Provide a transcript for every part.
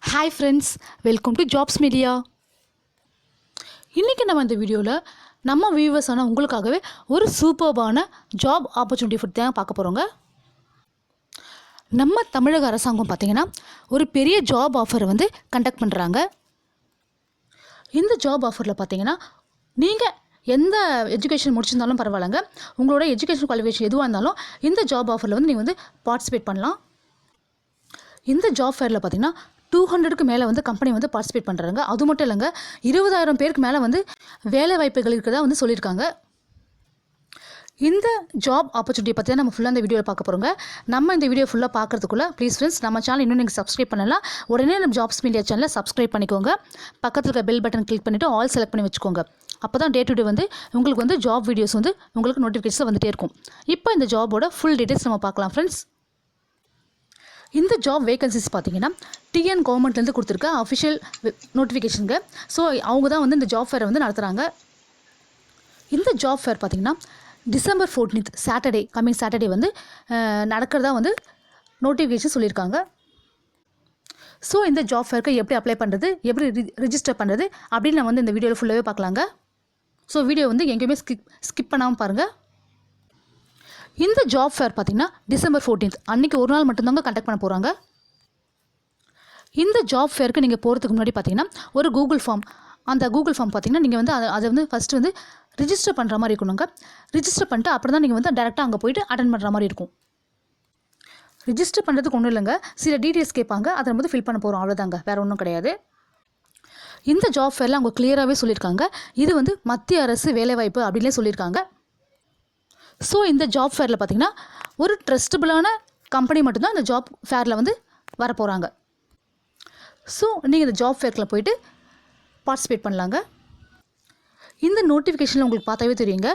Hi friends, welcome to jobs media. இன்றைக்கி நம்ம இந்த வீடியோவில் நம்ம வியூவர்ஸான உங்களுக்காகவே ஒரு சூப்பர்பான ஜாப் ஆப்பர்ச்சுனிட்டி பற்றி தான் பார்க்க போகிறோங்க. நம்ம தமிழக அரசாங்கம் பார்த்திங்கன்னா ஒரு பெரிய ஜாப் ஆஃபர் வந்து கண்டக்ட் பண்ணுறாங்க. இந்த ஜாப் ஆஃபரில் பார்த்திங்கன்னா நீங்கள் எந்த எஜுகேஷன் முடிச்சிருந்தாலும் பரவாயில்லைங்க, உங்களோட எஜுகேஷன் குவாலிஃபிகேஷன் எதுவாக இருந்தாலும் இந்த ஜாப் ஆஃபரில் வந்து நீங்கள் வந்து பார்ட்டிசிபேட் பண்ணலாம். இந்த ஜாப் ஃபேரில் பார்த்திங்கன்னா 200க்கு மேலே வந்து கம்பெனி வந்து பார்ட்டிசிபேட் பண்ணுறாங்க. அது மட்டும் இல்லைங்க, 20,000 பேருக்கு மேலே வந்து வேலை வாய்ப்புகள் இருக்கிறதா வந்து சொல்லியிருக்காங்க. இந்த ஜாப் ஆப்பர்ச்சுனிட்டியை பற்றி தான் நம்ம ஃபுல்லாக இந்த வீடியோவில் பார்க்க போகிறோங்க. நம்ம இந்த வீடியோ ஃபுல்லாக பார்க்குறதுக்குள்ளே ப்ளீஸ் ஃப்ரெண்ட்ஸ், நம்ம சேனல் இன்னும் நீங்கள் சப்ஸ்கிரைப் பண்ணலாம். உடனே நம்ம ஜாப்ஸ் மீடியா சேனலை சப்ஸ்கிரைப் பண்ணிக்கோங்க. பக்கத்தில் இருக்க பெல் பட்டன் கிளிக் பண்ணிவிட்டு ஆல் செலக்ட் பண்ணி வச்சுக்கோங்க. அப்போ தான் டே டு டே வந்து உங்களுக்கு வந்து ஜாப் வீடியோஸ் வந்து உங்களுக்கு நோட்டிஃபிகேஷன் வந்துகிட்டே இருக்கும். இப்போ இந்த ஜாபோட ஃபுல் டீட்டெயில்ஸ் நம்ம பார்க்கலாம் ஃப்ரெண்ட்ஸ். இந்த ஜாப் வேகன்சிஸ் பார்த்தீங்கன்னா டிஎன் கவர்மெண்ட்லேருந்து கொடுத்துருக்க அஃபிஷியல் நோட்டிஃபிகேஷனுங்க. ஸோ அவங்க தான் வந்து இந்த ஜாப் ஃபேரை வந்து நடத்துகிறாங்க. இந்த ஜாப் ஃபேர் பார்த்திங்கன்னா December 14th Saturday, coming Saturday வந்து நடக்கிறதா வந்து நோட்டிஃபிகேஷன் சொல்லியிருக்காங்க. ஸோ இந்த ஜாப் ஃபேருக்கு எப்படி அப்ளை பண்ணுறது, எப்படி ரிஜிஸ்டர் பண்ணுறது அப்படின்னு நம்ம வந்து இந்த வீடியோவில் ஃபுல்லாகவே பார்க்கலாங்க. ஸோ வீடியோ வந்து எங்கேயுமே ஸ்கிப் பண்ணாமல் பாருங்கள். இந்த ஜாப் ஃபேர் பார்த்திங்கன்னா December 14th அன்றைக்கி ஒரு நாள் மட்டும்தாங்க கண்டக்ட் பண்ண போகிறாங்க. இந்த ஜாப் ஃபேருக்கு நீங்கள் போகிறதுக்கு முன்னாடி பார்த்தீங்கன்னா ஒரு கூகுள் ஃபார்ம், அந்த கூகுள் ஃபார்ம் பார்த்தீங்கன்னா நீங்கள் வந்து அதை வந்து ஃபஸ்ட்டு வந்து ரிஜிஸ்டர் பண்ணுற மாதிரி இருக்கணுங்க. ரிஜிஸ்டர் பண்ணிட்டு அப்புறம் தான் நீங்கள் வந்து டேரெக்டாக அங்கே போய்ட்டு அட்டென்ட் பண்ணுற மாதிரி இருக்கும். ரிஜிஸ்டர் பண்ணுறதுக்கு ஒன்றும் இல்லைங்க, சில டீட்டெயில்ஸ் கேட்பாங்க, அதை வந்து ஃபில் பண்ண போகிறோம், அவ்வளோதாங்க, வேறு ஒன்றும் கிடையாது. இந்த ஜாப் ஃபேரில் அவங்க கிளியராகவே சொல்லியிருக்காங்க, இது வந்து மத்திய அரசு வேலைவாய்ப்பு அப்படின்னே சொல்லியிருக்காங்க. ஸோ இந்த ஜாப் ஃபேரில் பார்த்திங்கன்னா ஒரு ட்ரஸ்டபுளான கம்பெனி மட்டும்தான் இந்த ஜாப் ஃபேரில் வந்து வரப்போகிறாங்க. ஸோ நீங்கள் இந்த ஜாப் ஃபேரில் போய்ட்டு பார்ட்டிசிபேட் பண்ணலாங்க. இந்த நோட்டிஃபிகேஷனில் உங்களுக்கு பார்த்தாவே தெரியுங்க,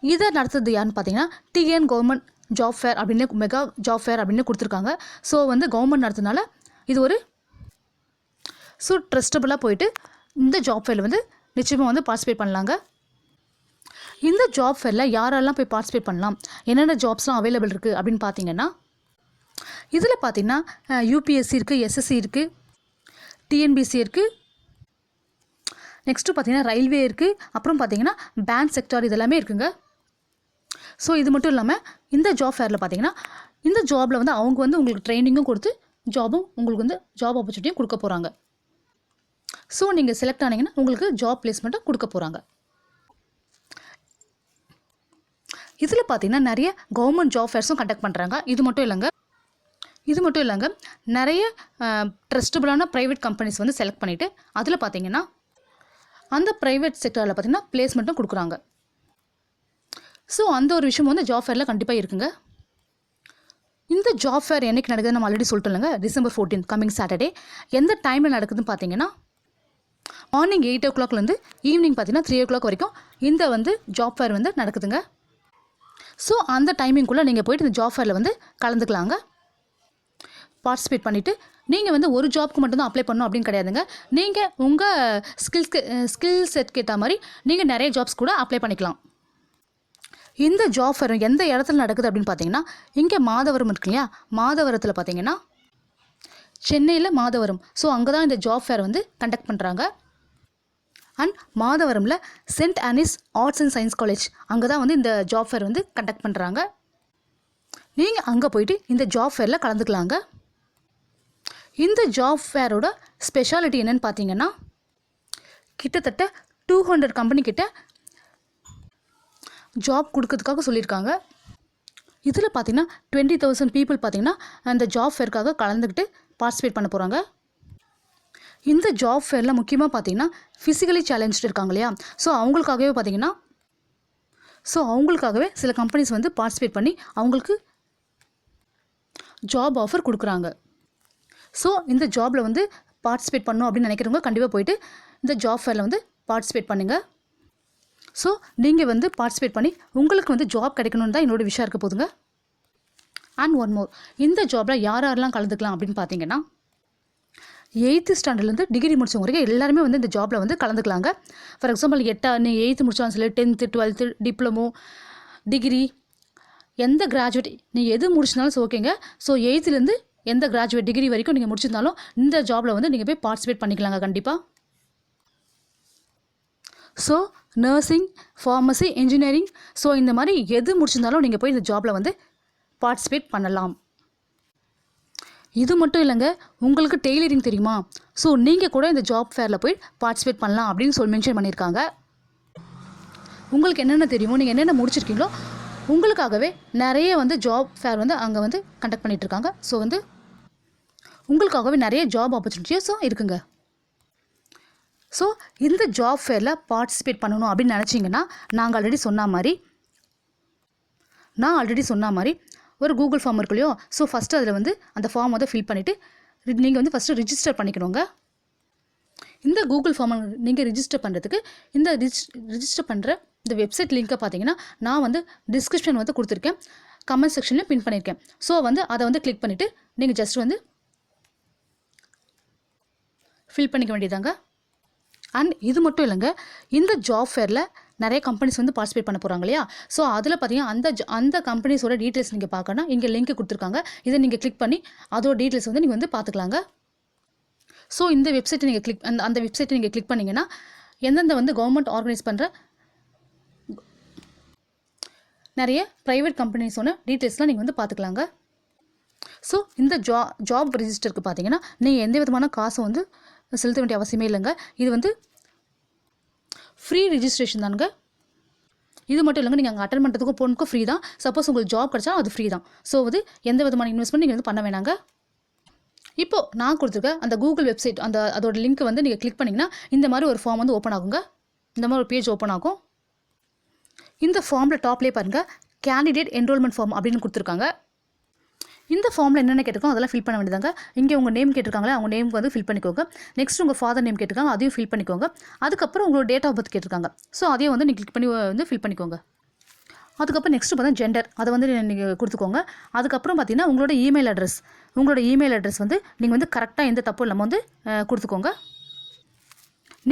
இதை நடத்துறது யாருன்னு பார்த்தீங்கன்னா டிஎன் கவர்மெண்ட் ஜாப் ஃபேர் அப்படின்னு மெகா ஜாப் ஃபேர் அப்படின்னு கொடுத்துருக்காங்க. ஸோ வந்து கவர்மெண்ட் நடத்துனால இது ஒரு ட்ரஸ்டபுளாக போயிட்டு இந்த ஜாப் ஃபேரில் வந்து நிச்சயமாக வந்து பார்ட்டிசிபேட் பண்ணலாங்க. இந்த ஜாப் ஃபேரில் யாரெல்லாம் போய் பார்ட்டிசிபேட் பண்ணலாம், என்னென்ன ஜாப்ஸ்லாம் அவைலபிள் இருக்குது அப்படின்னு பார்த்தீங்கன்னா இதில் பார்த்தீங்கன்னா யூபிஎஸ்சி இருக்குது, எஸ்எஸ்சி இருக்குது, டிஎன்பிசி இருக்குது, நெக்ஸ்ட்டு பார்த்தீங்கன்னா ரயில்வே இருக்குது, அப்புறம் பார்த்தீங்கன்னா பேங்க் செக்டார் இதெல்லாமே இருக்குங்க. ஸோ இது மட்டும் இல்லாமல் இந்த ஜாப் ஃபேரில் பார்த்தீங்கன்னா இந்த ஜாபில் வந்து அவங்க வந்து உங்களுக்கு ட்ரைனிங்கும் கொடுத்து ஜாபும் உங்களுக்கு வந்து ஜாப் ஆப்பர்ச்சுனிட்டியும் கொடுக்க போகிறாங்க. ஸோ நீங்கள் செலக்ட் ஆனீங்கன்னா உங்களுக்கு ஜாப் பிளேஸ்மெண்ட்டும் கொடுக்க போகிறாங்க. இதில் பார்த்தீங்கன்னா நிறைய கவர்மெண்ட் ஜாப் ஃபேர்ஸும் கண்டக்ட் பண்ணுறாங்க. இது மட்டும் இல்லைங்க, நிறைய ட்ரஸ்டபுளான ப்ரைவேட் கம்பெனிஸ் வந்து செலக்ட் பண்ணிவிட்டு அதில் பார்த்தீங்கன்னா அந்த ப்ரைவேட் செக்டரில் பார்த்தீங்கன்னா பிளேஸ்மெண்ட்டும் கொடுக்குறாங்க. ஸோ அந்த ஒரு விஷயம் வந்து ஜாப் ஃபேரில் கண்டிப்பாக இருக்குங்க. இந்த ஜாப் ஃபேர் என்றைக்கு நடக்குதுன்னு நம்ம ஆல்ரெடி சொல்லிட்டு இல்லைங்க, December 14th கம்மிங் சாட்டர்டே. எந்த டைமில் நடக்குதுன்னு பார்த்தீங்கன்னா மார்னிங் 8 o'clockலேருந்து ஈவினிங் பார்த்தீங்கன்னா 3 o'clock வரைக்கும் இந்த வந்து ஜாப் ஃபேர் வந்து நடக்குதுங்க. ஸோ அந்த டைமிங்குள்ளே நீங்கள் போய்ட்டு இந்த ஜாப் ஃபேரில் வந்து கலந்துக்கலாங்க. பார்ட்டிசிபேட் பண்ணிவிட்டு நீங்கள் வந்து ஒரு ஜாப்க்கு மட்டும்தான் அப்ளை பண்ணணும் அப்படின்னு கிடையாதுங்க. நீங்கள் உங்கள் ஸ்கில் செட்க்கு ஏற்ற மாதிரி நீங்கள் நிறைய ஜாப்ஸ் கூட அப்ளை பண்ணிக்கலாம். இந்த ஜாப் ஃபேர் எந்த இடத்துல நடக்குது அப்படின்னு பார்த்தீங்கன்னா இங்கே மாதவரம் இருக்கு இல்லையா, மாதவரத்தில் பார்த்தீங்கன்னா சென்னையில் மாதவரம். ஸோ அங்கே தான் இந்த ஜாப் ஃபேர் வந்து கண்டக்ட் பண்ணுறாங்க. அண்ட் மாதவரமில் Saint Anne's arts and science college, அங்கே தான் வந்து இந்த ஜாப் ஃபேர் வந்து கண்டக்ட் பண்ணுறாங்க. நீங்கள் அங்கே போயிட்டு இந்த ஜாப் ஃபேரில் கலந்துக்கலாங்க. இந்த ஜாப் ஃபேரோட ஸ்பெஷாலிட்டி என்னென்னு பார்த்தீங்கன்னா கிட்டத்தட்ட 200 கம்பெனி கிட்ட ஜாப் கொடுக்கறதுக்காக சொல்லியிருக்காங்க. இதில் பார்த்தீங்கன்னா 20,000 பீப்புள் பார்த்தீங்கன்னா அந்த ஜாப் ஃபேருக்காக கலந்துக்கிட்டு பார்ட்டிசிபேட் பண்ண போகிறாங்க. இந்த ஜாப் ஃபேரில் முக்கியமாக பார்த்தீங்கன்னா ஃபிசிக்கலி சேலஞ்ச்டு இருக்காங்க இல்லையா, ஸோ அவங்களுக்காகவே சில கம்பெனிஸ் வந்து பார்ட்டிசிபேட் பண்ணி அவங்களுக்கு ஜாப் ஆஃபர் கொடுக்குறாங்க. ஸோ இந்த ஜாபில் வந்து பார்ட்டிசிபேட் பண்ணணும் அப்படின்னு நினைக்கிறவங்க கண்டிப்பாக போயிட்டு இந்த ஜாப் ஃபேரில் வந்து பார்ட்டிசிபேட் பண்ணுங்கள். ஸோ நீங்கள் வந்து பார்ட்டிசிபேட் பண்ணி உங்களுக்கு வந்து ஜாப் கிடைக்கணுன்னு தான் என்னோடய விஷயம் இருக்க போதுங்க. அண்ட் ஒன் மோர், இந்த ஜாபில் யாரெல்லாம் கலந்துக்கலாம் அப்படின்னு பார்த்தீங்கன்னா 8th ஸ்டாண்டர்ட்லேருந்து டிகிரி முடிச்சவங்க வரைக்கும் எல்லாருமே வந்து இந்த ஜாபில் வந்து கலந்துக்கலாங்க. ஃபார் எக்ஸாம்பிள் 8th முடிச்சாலும் சரி, 10th 12th டிப்ளமோ டிகிரி எந்த கிராஜுவேட் நீங்கள் எது முடிச்சினாலும் ஓகேங்க. ஸோ 8th எந்த கிராஜுவேட் டிகிரி வரைக்கும் நீங்கள் முடிச்சிருந்தாலும் இந்த ஜாபில் வந்து நீங்கள் போய் பார்ட்டிசிபேட் பண்ணிக்கலாங்க கண்டிப்பாக. So nursing, pharmacy, engineering, so இந்த மாதிரி எது முடிச்சிருந்தாலும் நீங்கள் போய் இந்த ஜாபில் வந்து பார்ட்டிசிபேட் பண்ணலாம். இது மட்டும் இல்லைங்க, உங்களுக்கு டெய்லரிங் தெரியுமா? ஸோ நீங்கள் கூட இந்த ஜாப் ஃபேரில் போய் பார்ட்டிசிபேட் பண்ணலாம் அப்படின்னு சொல்லி மென்ஷன் பண்ணியிருக்காங்க. உங்களுக்கு என்னென்ன தெரியுமோ, நீங்கள் என்னென்ன முடிச்சிருக்கீங்களோ உங்களுக்காகவே நிறைய வந்து ஜாப் ஃபேர் வந்து அங்கே வந்து கண்டக்ட் பண்ணிகிட்ருக்காங்க. ஸோ வந்து உங்களுக்காகவே நிறைய ஜாப் ஆப்பர்ச்சுனிட்டிஸும் இருக்குங்க. ஸோ இந்த ஜாப் ஃபேரில் பார்ட்டிசிபேட் பண்ணணும் அப்படின்னு நினச்சிங்கன்னா நான் ஆல்ரெடி சொன்ன மாதிரி ஒரு கூகுள் ஃபார்ம் இருக்கு இல்லையோ, ஸோ ஃபஸ்ட்டு அதில் வந்து அந்த ஃபார்ம் வந்து ஃபில் பண்ணிவிட்டு நீங்கள் வந்து ஃபஸ்ட்டு ரிஜிஸ்டர் பண்ணிக்கணுங்க. இந்த கூகுள் ஃபார்மை நீங்கள் ரிஜிஸ்டர் பண்ணுறதுக்கு இந்த ரிஜிஸ்டர் பண்ணுற இந்த வெப்சைட் லிங்க்கை பார்த்தீங்கன்னா நான் வந்து டிஸ்கிரிப்ஷன் வந்து கொடுத்துருக்கேன், கமெண்ட் செக்ஷனில் பின் பண்ணியிருக்கேன். ஸோ வந்து அதை வந்து கிளிக் பண்ணிவிட்டு நீங்கள் ஜஸ்ட் வந்து ஃபில் பண்ணிக்க வேண்டியதாங்க. அண்ட் இது மட்டும் இல்லைங்க, இந்த ஜாப் ஃபேரில் நிறைய கம்பெனிஸ் வந்து பார்ட்டிசிபேட் பண்ண போகிறாங்க இல்லையா? ஸோ அதில் பார்த்தீங்கன்னா அந்த கம்பெனிஸோட டீட்டெயில்ஸ் நீங்கள் பார்க்கணும். இங்கே லிங்க் கொடுத்துருக்காங்க, இதை நீங்கள் கிளிக் பண்ணி அதோட டீட்டெயில்ஸ் வந்து நீங்கள் வந்து பார்த்துக்கலாங்க. ஸோ இந்த வெப்சைட்டை நீங்கள் அந்த வெப்சைட்டை நீங்கள் கிளிக் பண்ணிங்கன்னா எந்தெந்த வந்து கவர்மெண்ட் ஆர்கனைஸ் பண்ணுற நிறைய ப்ரைவேட் கம்பெனிஸோட டீட்டெயில்ஸ்லாம் நீங்கள் வந்து பார்த்துக்கலாங்க. ஸோ இந்த ஜாப் ரிஜிஸ்டருக்கு பார்த்தீங்கன்னா நீங்கள் எந்த விதமான காசும் வந்து செலுத்த வேண்டிய அவசியமே இல்லைங்க. இது வந்து ஃப்ரீ ரிஜிஸ்ட்ரேஷன் தானுங்க. இது மட்டும் இல்லைங்க, நீங்கள் அங்கே அட்டன் பண்ணுறதுக்கும் போனதுக்கும் ஃப்ரீ தான். சப்போஸ் உங்களுக்கு ஜாப் கிடச்சா அது ஃப்ரீ தான். ஸோ வந்து எந்த விதமான இன்வெஸ்ட்மெண்ட் நீங்கள் வந்து பண்ண வேணாங்க. இப்போது நான் கொடுத்துருக்க அந்த கூகுள் வெப்சைட் அதோட லிங்க் வந்து நீங்கள் கிளிக் பண்ணிங்கன்னா இந்த மாதிரி ஒரு ஃபார்ம் வந்து ஓப்பன் ஆகுங்க. இந்த மாதிரி ஒரு பேஜ் ஓப்பன் ஆகும். இந்த ஃபார்மில் டாப்லேயே பாருங்கள் கேண்டிடேட் என்ரோல்மெண்ட் ஃபார்ம் அப்படின்னு கொடுத்துருக்காங்க. இந்த ஃபார்மில் என்னென்ன கேட்டிருக்கோம் அதெல்லாம் ஃபில் பண்ண வேண்டியதாங்க. இங்கே உங்கள் நேம் கேட்டிருக்காங்களே, அவங்க நேமுக்கு வந்து ஃபில் பண்ணிக்கோங்க. நெக்ஸ்ட் உங்கள் ஃபாதர் நேம் கேட்டிருக்காங்க, அதையும் ஃபில் பண்ணிக்கோங்க. அதுக்கப்புறம் உங்களோட டேட் ஆஃப் பர்த் கேட்டிருக்காங்க. ஸோ அதையும் வந்து நீங்கள் கிளிக் பண்ணி வந்து ஃபில் பண்ணிக்கோங்க. அதுக்கப்புறம் நெக்ஸ்ட்டு பார்த்தா ஜெண்டர், அதை வந்து நீங்கள் கொடுத்துக்கோங்க. அதுக்கப்புறம் பார்த்தீங்கன்னா உங்களோட இமெயில் அட்ரஸ் வந்து நீங்கள் வந்து கரெக்டாக எந்த தப்பும் இல்லாமல் வந்து கொடுத்துக்கோங்க.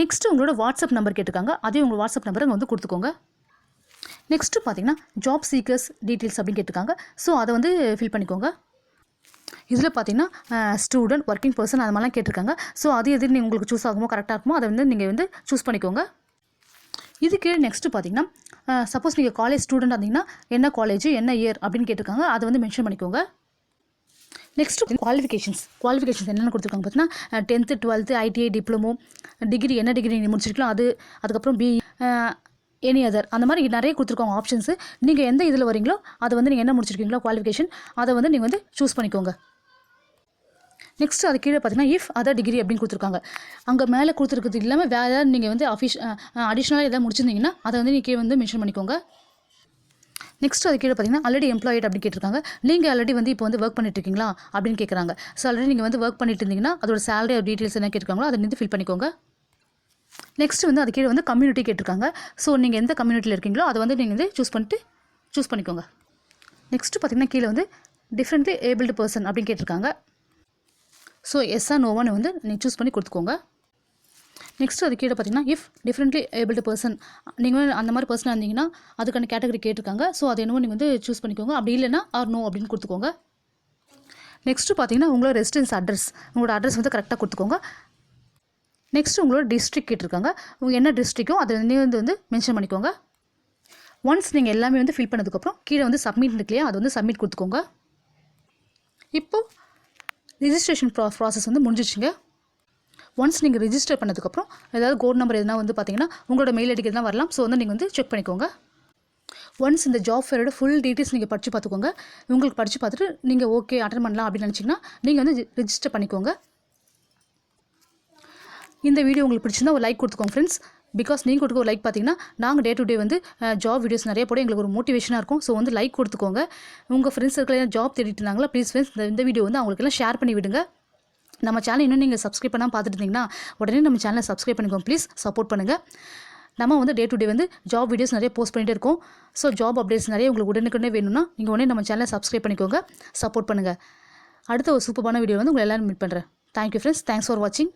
நெக்ஸ்ட்டு உங்களோட வாட்ஸ்அப் நம்பர் கேட்டிருக்காங்க, அதையும் உங்கள் வாட்ஸ்அப் நம்பரை வந்து கொடுத்துக்கோங்க. நெக்ஸ்ட்டு பார்த்தீங்கன்னா ஜாப் சீக்கர்ஸ் டீட்டெயில்ஸ் அப்படின்னு கேட்டிருக்காங்க. ஸோ அதை வந்து ஃபில் பண்ணிக்கோங்க. இதில் பார்த்தீங்கன்னா ஸ்டூடெண்ட், ஒர்க்கிங் பர்சன் அது மாதிரிலாம் கேட்டிருக்காங்க. ஸோ அது எது நீங்கள் உங்களுக்கு சூஸ் ஆகுமோ கரெக்டாக இருக்குமோ அதை வந்து நீங்கள் வந்து சூஸ் பண்ணிக்கோங்க. இதுக்கு நெக்ஸ்ட்டு பார்த்தீங்கன்னா சப்போஸ் நீங்கள் காலேஜ் ஸ்டூடெண்ட் இருந்தீங்கன்னா என்ன காலேஜ், என்ன இயர் அப்படின்னு கேட்டிருக்காங்க, அதை வந்து மென்ஷன் பண்ணிக்கோங்க. நெக்ஸ்ட்டு குவாலிஃபிகேஷன்ஸ் என்னென்ன கொடுத்துருக்காங்க பார்த்தீங்கன்னா 10th 12th ITI diploma, degree என்ன டிகிரி நீங்கள் முடிச்சிருக்கலாம் அது, அதுக்கப்புறம் BE, எனி அதர், அந்த மாதிரி நிறைய கொடுத்துருக்காங்க ஆப்ஷன்ஸு. நீங்கள் எந்த இதில் வரீங்களோ அதை வந்து நீங்கள் என்ன முடிச்சிருக்கீங்களோ குவாலிஃபிகேஷன் அதை வந்து நீங்கள் வந்து சூஸ் பண்ணிக்கோங்க. நெக்ஸ்ட்டு அது கீழே பார்த்தீங்கன்னா இஃப் அதர் டிகிரி அப்படின்னு கொடுத்துருக்காங்க. அங்கே மேலே கொடுத்துருக்குறது இல்லாமல் வேறு ஏதாவது நீங்கள் வந்து அடிஷ்னலாக எதாவது முடிச்சிருந்தீங்கன்னா அதை வந்து நீங்கள் கீழே வந்து மென்ஷன் பண்ணிக்கோங்க. நெக்ஸ்ட் அது கீழே பார்த்தீங்கன்னா ஆல்ரெடி எம்ப்ளாய்ட் அப்படின்னு கேட்டிருக்காங்க. நீங்கள் ஆல்ரெடி வந்து இப்போ வந்து ஒர்க் பண்ணிட்டு இருக்கீங்களா அப்படின்னு கேட்குறாங்க. ஸோ ஆல்ரெடி நீங்கள் வந்து ஒர்க் பண்ணிட்டு இருந்தீங்கன்னா அதோட சேலரி டீட்டெயில்ஸ் என்ன கேட்டிருக்காங்களோ அதை வந்து ஃபில் பண்ணிக்கோங்க. நெக்ஸ்ட் வந்து அது கீழே வந்து கம்யூனிட்டி கேட்டிருக்காங்க. ஸோ நீங்கள் எந்த கம்யூனிட்டியில் இருக்கீங்களோ அதை வந்து நீங்கள் வந்து சூஸ் பண்ணிக்கோங்க. நெக்ஸ்ட்டு பார்த்தீங்கன்னா கீழே வந்து டிஃப்ரெண்ட்லி ஏபிள்டு பர்சன் அப்படின்னு கேட்டிருக்காங்க. ஸோ எஸ்ஸா நோவான்னு வந்து நீங்கள் சூஸ் பண்ணி கொடுத்துக்கோங்க. நெக்ஸ்ட்டு அது கீழே பார்த்தீங்கன்னா இஃப் டிஃப்ரெண்ட்லி ஏபிள்டு பர்சன், நீங்கள் அந்த மாதிரி பர்சனாக இருந்தீங்கன்னா அதுக்கான கேட்டகரி கேட்டிருக்காங்க. ஸோ அது என்னவோ நீங்கள் வந்து சூஸ் பண்ணிக்கோங்க. அப்படி இல்லைன்னா ஆர் நோ அப்படின்னு கொடுத்துக்கோங்க. நெக்ஸ்ட்டு பார்த்தீங்கன்னா உங்களோட ரெசிடென்ஸ் அட்ரஸ், உங்களோட அட்ரஸ் வந்து கரெக்டாக கொடுத்துக்கோங்க. நெக்ஸ்ட்டு உங்களோட டிஸ்ட்ரிக்ட் கேட்டிருக்காங்க. உங்கள் என்ன டிஸ்ட்ரிக்கோ அதை வந்து மென்ஷன் பண்ணிக்கோங்க. ஒன்ஸ் நீங்கள் எல்லாமே வந்து ஃபில் பண்ணதுக்கப்புறம் கீழே வந்து சப்மிட் இருக்கு இல்லையா, அது வந்து சப்மிட் கொடுத்துக்கோங்க. இப்போது ரிஜிஸ்ட்ரேஷன் ப்ராசஸ் வந்து முடிஞ்சிச்சுங்க. ஒன்ஸ் நீங்கள் ரிஜிஸ்டர் பண்ணதுக்கப்புறம் ஏதாவது கோட் நம்பர் எதுனா வந்து பார்த்தீங்கன்னா உங்களோட மெயில் ஐடிக்கு தான் வரலாம். ஸோ வந்து நீங்கள் வந்து செக் பண்ணிக்கோங்க. ஒன்ஸ் இந்த ஜாப் ஃபேரோட ஃபுல் டீட்டெயில்ஸ் நீங்கள் படித்து பார்த்துக்கோங்க. உங்களுக்கு படித்து பார்த்துட்டு நீங்கள் ஓகே அட்டன் பண்ணலாம் அப்படின்னு நினச்சிங்கன்னா நீங்கள் வந்து ரிஜிஸ்டர் பண்ணிக்கோங்க. இந்த வீடியோ உங்களுக்கு பிடிச்சிருந்தா ஒரு லைக் கொடுத்துக்கோங்க ஃப்ரெண்ட்ஸ். பிகாஸ் நீங்கள் கொடுக்க ஒரு லைக் பார்த்தீங்கன்னா நாங்கள் டே டு டே வந்து ஜாப் வீடியோஸ் நிறைய போட எங்களுக்கு ஒரு மோட்டிவேஷனாக இருக்கும். ஸோ வந்து லைக் கொடுத்துக்கோங்க. உங்கள் ஃப்ரெண்ட்ஸ் இருக்கிற ஜாப் தேடிட்டு இருந்தாங்களா ப்ளீஸ் ஃப்ரெண்ட்ஸ் இந்த வீடியோ வந்து அவங்களுக்கெல்லாம் ஷேர் பண்ணி விடுங்க. நம்ம சேனல் இன்னும் நீங்கள் சப்ஸ்கிரைப் பண்ணாமல் பார்த்துட்டு இருந்தீங்கன்னா உடனே நம்ம சேனலை சப்ஸ்கிரைப் பண்ணிக்கோங்க ப்ளீஸ், சப்போர்ட் பண்ணுங்கள். நம்ம வந்து டே டு டே வந்து ஜாப் வீடியோஸ் நிறைய போஸ்ட் பண்ணிகிட்டே இருக்கோம். ஸோ ஜாப் அப்டேட்ஸ் நிறைய உங்களுக்கு உடனுக்குடனே வேணும்னா நீங்கள் உடனே நம்ம சேனலை சப்ஸ்கிரைப் பண்ணிக்கோங்க, சப்போர்ட் பண்ணுங்கள். அடுத்த ஒரு சூப்பரான வீடியோ வந்து உங்களை எல்லாரும் மீட் பண்ணுறேன். தேங்க்யூ ஃப்ரெண்ட்ஸ், தேங்க்ஸ் ஃபார் வாட்சிங்.